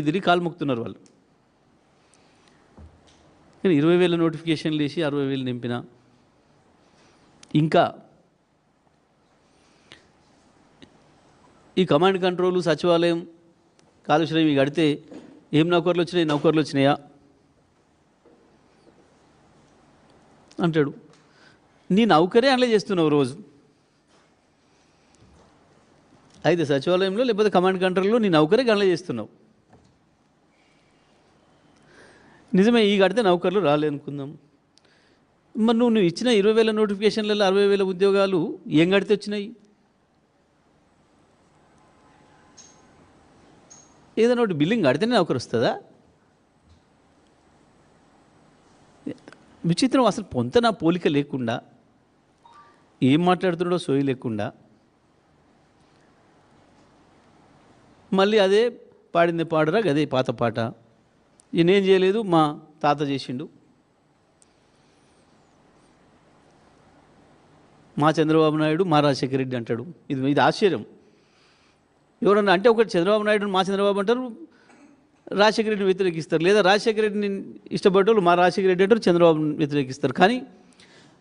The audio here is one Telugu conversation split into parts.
తిరిగి కాలు మొక్కుతున్నారు వాళ్ళు. కానీ 20,000 నోటిఫికేషన్లు వేసి 60,000 నింపిన. ఇంకా ఈ కమాండ్ కంట్రోలు, సచివాలయం, కాలుష్యం ఇవి కడితే ఏం నౌకర్లు వచ్చినాయి, నౌకర్లు వచ్చినాయా అంటాడు. నీ నౌకరే అట్లా చేస్తున్నావు రోజు. అయితే సచివాలయంలో లేకపోతే కమాండ్ కంట్రోల్లో నీ నౌకరే గణన చేస్తున్నావు. నిజమే, ఈ కడితే నౌకర్లు రాలేనుకుందాం. మరి నువ్వు ఇచ్చిన 20,000 నోటిఫికేషన్లలో 60,000 ఉద్యోగాలు ఏం కడితే వచ్చినాయి? ఏదైనా ఒకటి బిల్లింగ్ కడితేనే నౌకరు వస్తుందా? విచిత్రం. అసలు పొంతన పోలిక లేకుండా, ఏం మాట్లాడుతున్నాడో సోయి లేకుండా, మళ్ళీ అదే పాడింది పాడరా అదే పాత పాట. ఈయనేం చేయలేదు, మా తాత చేసిండు, మా చంద్రబాబు నాయుడు, మా రాజశేఖర రెడ్డి అంటాడు. ఇది ఆశ్చర్యం. ఎవరన్నా అంటే ఒకటి చంద్రబాబు నాయుడు మా చంద్రబాబు అంటారు, రాజశేఖర రెడ్డిని వ్యతిరేకిస్తారు. లేదా రాజశేఖర రెడ్డిని ఇష్టపడ్డోళ్ళు మా రాజశేఖర రెడ్డి అంటారు, చంద్రబాబుని వ్యతిరేకిస్తారు. కానీ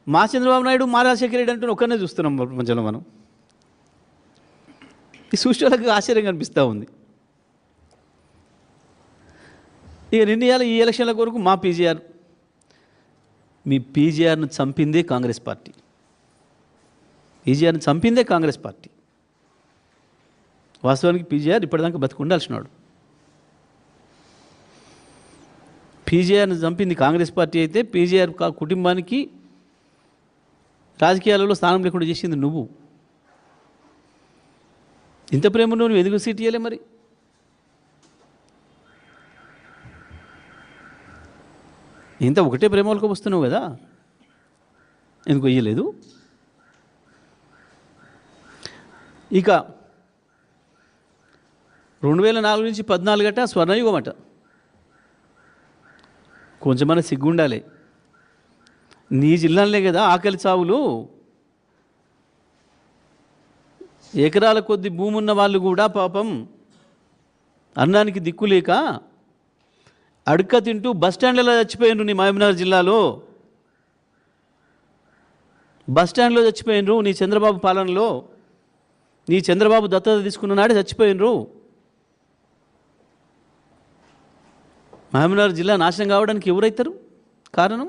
మా చంద్రబాబు నాయుడు మా రాజశేఖర రెడ్డి అంటూ ఒక్కనే చూస్తున్నాం ప్రపంచంలో మనం. ఈ సృష్టిలకు ఆశ్చర్యం కనిపిస్తూ ఉంది. ఇక నిర్ణయాలు ఈ ఎలక్షన్ల కొరకు మా పీజీఆర్, మీ పీజీఆర్ను చంపిందే కాంగ్రెస్ పార్టీ. పీజీఆర్ని చంపిందే కాంగ్రెస్ పార్టీ. వాస్తవానికి పీజీఆర్ ఇప్పటిదాకా బతికుండాల్సినాడు. పీజీఆర్ని చంపింది కాంగ్రెస్ పార్టీ అయితే పీజీఆర్ కుటుంబానికి రాజకీయాలలో స్థానం లేకుండా చేసింది నువ్వు. ఇంత ప్రేమ నువ్వు ఎందుకు సీట్ ఇయ్యలే? మరి ఇంత ఒకటే ప్రేమలకు వస్తున్నావు కదా, ఎందుకు ఇయ్యలేదు? ఇక 2004 నుంచి 14 గట స్వర్ణయుగం అట. కొంచెమన్నా సిగ్గుండాలి. నీ జిల్లాలనే కదా ఆకలి చావులు. ఎకరాల కొద్ది భూమి ఉన్న వాళ్ళు కూడా పాపం అన్నానికి దిక్కులేక అడుక్క తింటూ బస్టాండ్లలో చచ్చిపోయినరు. నీ మహబూబ్నగర్ జిల్లాలో బస్టాండ్లో చచ్చిపోయినరు. నీ చంద్రబాబు పాలనలో, నీ చంద్రబాబు దత్తత తీసుకున్న నాడే చచ్చిపోయినరు. మహబూబ్నగర్ జిల్లా నాశనం కావడానికి ఎవరైతారు కారణం?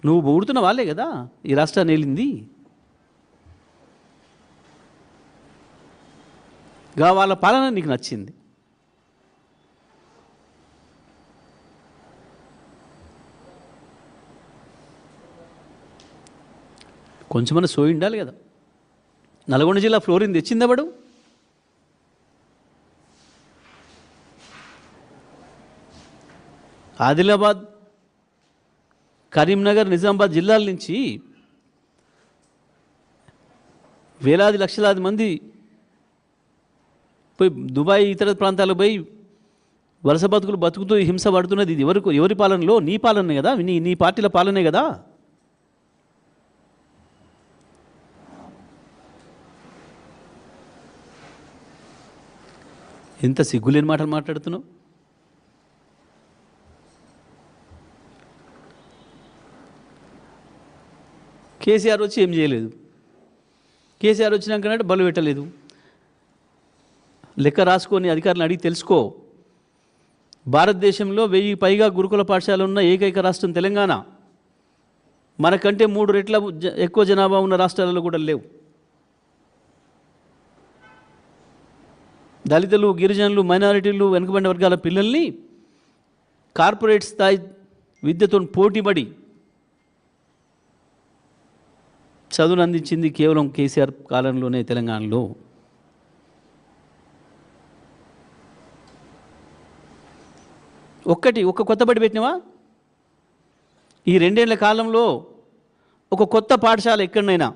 నువ్వు పొగుడుతున్న వాళ్ళే కదా ఈ రాష్ట్రాన్ని వెళ్ళింది. వాళ్ళ పాలన నీకు నచ్చింది. కొంచెమన్నా సోయి ఉండాలి కదా. నల్గొండ జిల్లా ఫ్లోరిన్ తెచ్చింది ఎవడు? ఆదిలాబాద్, కరీంనగర్, నిజామాబాద్ జిల్లాల నుంచి వేలాది లక్షలాది మంది పోయి దుబాయ్ ఇతర ప్రాంతాలకు పోయి వలస బతుకుతూ హింస పడుతున్నది. ఇది ఎవరి పాలనలో? నీ పాలనే కదా, నీ పార్టీల పాలనే కదా. ఎంత సిగ్గులేని మాటలు మాట్లాడుతున్నావు. కేసీఆర్ వచ్చి ఏం చేయలేదు. కేసీఆర్ వచ్చినాకనంటే బలు పెట్టలేదు. లెక్క రాసుకొని అధికారులను అడిగి తెలుసుకో. భారతదేశంలో 1000 పైగా గురుకుల పాఠశాలలు ఉన్న ఏకైక రాష్ట్రం తెలంగాణ. మనకంటే 3 రెట్ల ఎక్కువ జనాభా ఉన్న రాష్ట్రాలలో కూడా లేవు. దళితులు, గిరిజనులు, మైనారిటీలు, వెనుకబడిన వర్గాల పిల్లల్ని కార్పొరేట్ స్థాయి విద్యతో పోటీపడి చదువును అందించింది కేవలం కేసీఆర్ కాలంలోనే తెలంగాణలో. ఒక కొత్త బడి పెట్టినవా? ఈ 2 ఏళ్ల కాలంలో ఒక కొత్త పాఠశాల ఎక్కడైనా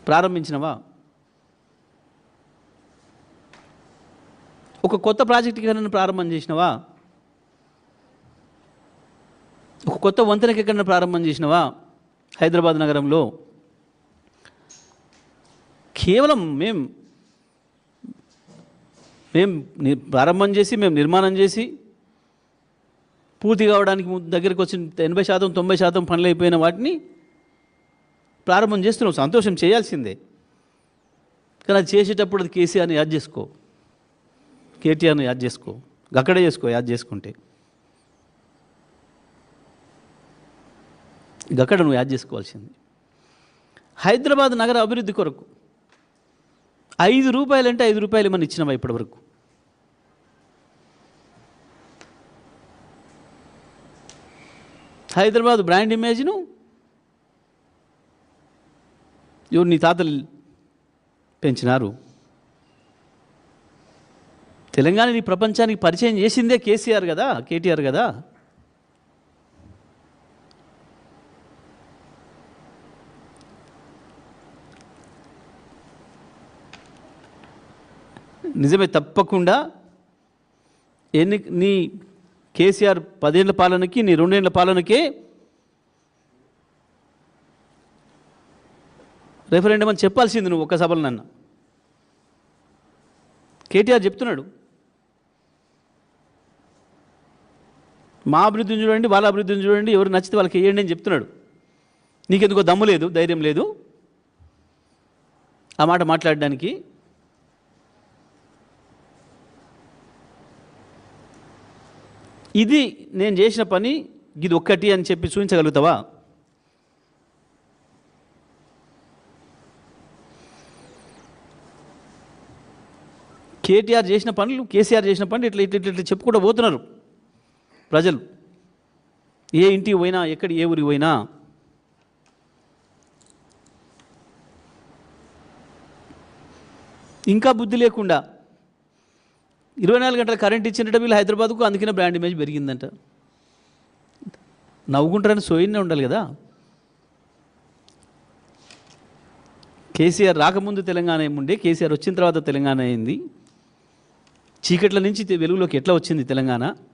ప్రారంభించినవా? ఒక కొత్త ప్రాజెక్ట్ ఎక్కడైనా ప్రారంభం చేసినవా? ఒక కొత్త వంతెనకి ఎక్కడైనా ప్రారంభం చేసినవా? హైదరాబాద్ నగరంలో కేవలం మేము ప్రారంభం చేసి మేము నిర్మాణం చేసి పూర్తి కావడానికి దగ్గరికి వచ్చిన 80% 90% పనులు అయిపోయిన వాటిని ప్రారంభం చేస్తున్నాం. సంతోషం, చేయాల్సిందే. కానీ అది చేసేటప్పుడు అది కేసీఆర్ని యాద్ చేసుకో, కేటీఆర్ని యాద్ చేసుకో, అక్కడే చేసుకో. యాద్ చేసుకుంటే అక్కడ నువ్వు యాద్ చేసుకోవాల్సింది. హైదరాబాద్ నగర అభివృద్ధి కొరకు 5 రూపాయలు అంటే 5 రూపాయలు ఏమన్నా ఇచ్చినావా ఇప్పటివరకు? హైదరాబాద్ బ్రాండ్ ఇమేజ్ను ఎవరు నీ తాతలు పెంచినారు. తెలంగాణని ప్రపంచానికి పరిచయం చేసిందే కేసీఆర్ కదా, కేటీఆర్ కదా. నిజమే, తప్పకుండా నీ కేసీఆర్ 10 ఏళ్ల పాలనకి నీ 2 ఏళ్ల పాలనకే రెఫరెండం అని చెప్పాల్సింది నువ్వు ఒక్క సభలో. నన్ను కేటీఆర్ చెప్తున్నాడు, మా అభివృద్ధిని చూడండి, వాళ్ళ అభివృద్ధిని చూడండి, ఎవరు నచ్చితే వాళ్ళకి వేయండి అని చెప్తున్నాడు. నీకెందుకో దమ్ము లేదు, ధైర్యం లేదు ఆ మాట మాట్లాడడానికి. ఇది నేను చేసిన పని, ఇది ఒక్కటి అని చెప్పి చూపించగలుగుతావా? కేటీఆర్ చేసిన పనులు, కేసీఆర్ చేసిన పనులు ఇట్లా ఇట్లా ఇట్లా చెప్పుకుంటూ పోతున్నారు ప్రజలు. ఏ ఇంటికి పోయినా, ఎక్కడి ఏ ఊరికి పోయినా. ఇంకా బుద్ధి లేకుండా 24 గంటల కరెంట్ ఇచ్చినట్టు వీళ్ళు హైదరాబాద్కు అందుకనే బ్రాండ్ ఇమేజ్ పెరిగిందంట. నవ్వుకుంటారని సోయినే ఉండాలి కదా. కేసీఆర్ రాకముందు తెలంగాణ ఏముండే, కేసీఆర్ వచ్చిన తర్వాత తెలంగాణ అయింది. చీకట్ల నుంచి వెలుగులోకి ఎట్లా వచ్చింది తెలంగాణ?